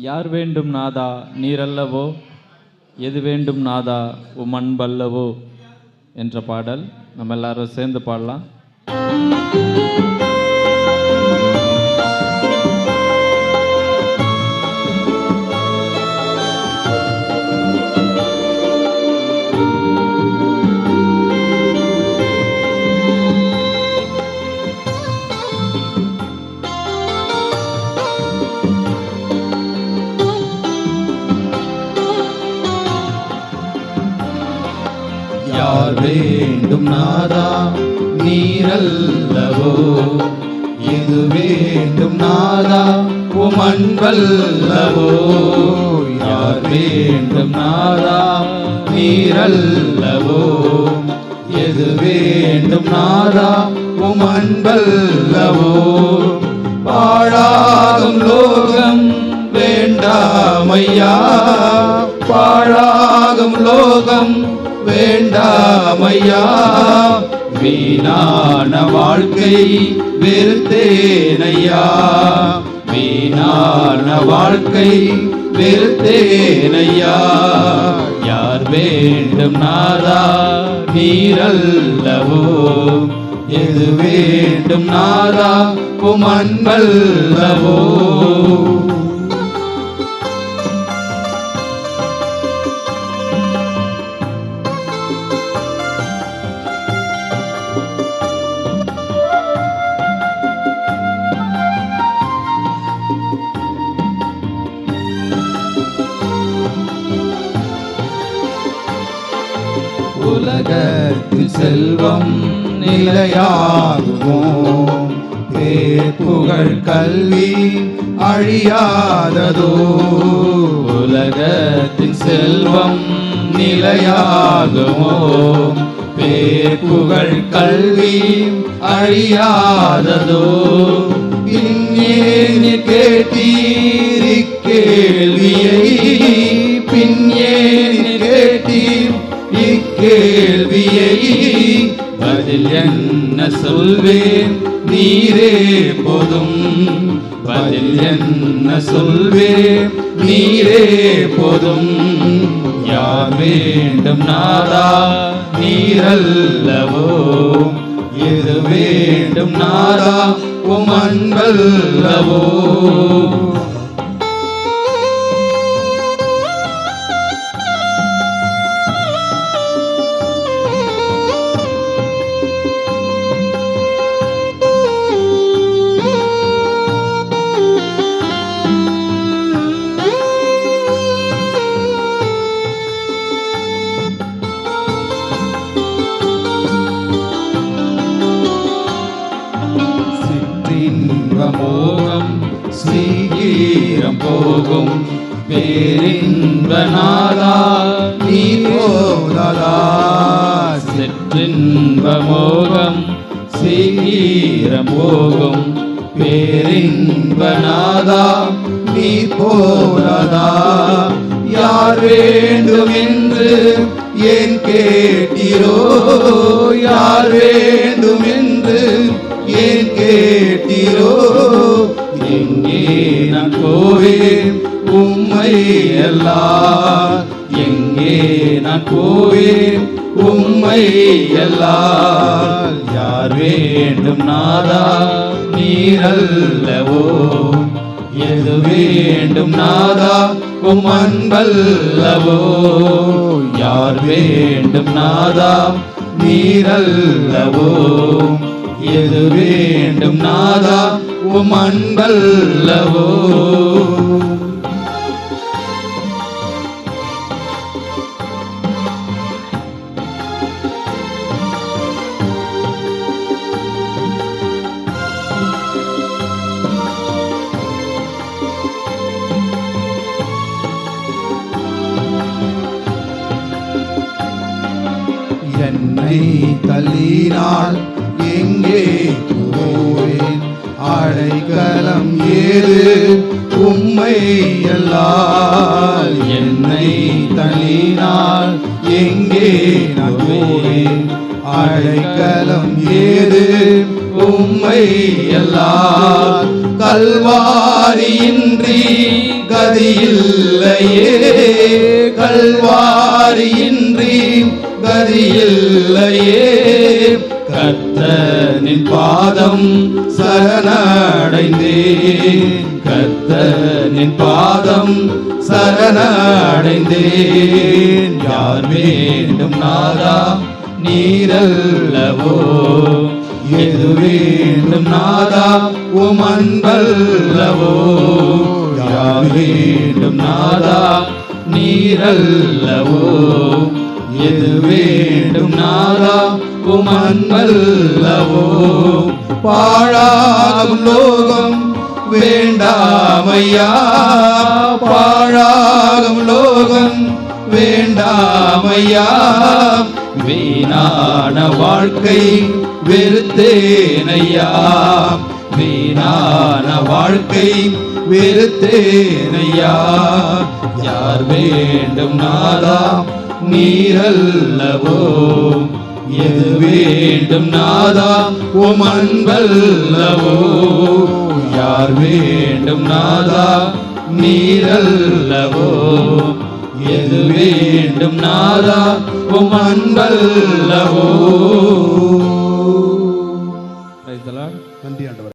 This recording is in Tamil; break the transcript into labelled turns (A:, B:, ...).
A: யார் வேண்டும் நாதா நீரல்லவோ, எது வேண்டும் நாதா உம் அன்பல்லவோ என்ற பாடல் நம்ம எல்லாரும் சேர்ந்து பாடலாம்.
B: யார் வேண்டும் நாதா நீரல்லவோ, எது வேண்டும் நாதா உம் அன்பல்லவோ. யார் வேண்டும் நாதா நீரல்லவோ, எது வேண்டும் நாதா உம் அன்பல்லவோ. பாழாகும் லோகம் வேண்டாமையா, பாழாகும் லோகம் வேண்டாமையா. வீணான வாழ்க்கை வெறுத்தேனையா, வீணான வாழ்க்கை வெறுத்தேனையா. யார் வேண்டும் நாதா நீரல்லவோ, எது வேண்டும் நாதா உம் அன்பல்லவோ. உலகத்தில் செல்வம் நிலையாகுமோ, பேர் புகழ் கல்வி அழியாததோ. உலகத்தின் செல்வம் நிலையாகுமோ, பேர் புகழ் கல்வி அழியாததோ. பின்னே கேட்டீர் இக்கேள்வியை, பின்னே கேட்டீர் இக்கேள்வியை. பதில் என்ன சொல்வேன் நீரே போதும், பதில் என்ன சொல்வேன் நீரே போதும். யார் வேண்டும் நாதா நீரல்லவோ, எது வேண்டும் நாதா உம் அன்பல்லவோ. மோகம் சீக்கிரம் போகும், பேரின்ப நாதா நீ போதா. சிற்றின்ப மோகம் சீக்கிரம் போகும், பேரின்ப நாதா நீ போதா. யார் வேண்டும் என்று ஏன் கேட்டீரோ, யார் வேண்டும் என்று ஏன் கேட்டீரோ. எங்கே நான் போவேன் உம்மை எல்லாம், எங்கே நான் போவேன் உம்மை எல்லாம். யார் வேண்டும் நாதா நீரல்லவோ, எது வேண்டும் நாதா உம் அன்பல்லவோ. யார் வேண்டும் நாதா நீரல்லவோ, எது வேண்டும் நாதா உம் அன்பல்லவோ. என்னை தள்ளினால் எங்கே போவேன், அடைக்கலம் ஏது உம்மை அல்லால். என்னை தள்ளினால் எங்கே நான் போவேன், அடைக்கலம் ஏது உம்மை அல்லால். கல்வாரியின்றி கதியில்லையே, கல்வாரியின்றி கதியில்லையே. கர்த்தரின் பாதம் சரணடைந்தேன், கர்த்தரின் பாதம் சரணடைந்தேன். யார் வேண்டும் நாதா நீரல்லவோ, எது வேண்டும் நாதா உம் அன்பல்லவோ. யார் வேண்டும் நாதா நீரல்லவோ, எது வேண்டும் நாதா உம் அன்பல்லவோ. பாழாகும் லோகம் வேண்டாமையா, பாழாகும் லோகம் வேண்டாமையா. வீணான வாழ்க்கை வெறுத்தேனையா, வீணான வாழ்க்கை வெறுத்தேனையா. யார் வேண்டும் நாதா நீரல்லவோ, எது வேண்டும் நாதா உம் அன்பல்லவோ. யார் வேண்டும் நாதா நீரல்லவோ, எது வேண்டும் நாதா உம் அன்பல்லவோ.
A: Praise the Lord.
B: நன்றி ஆண்டவரே.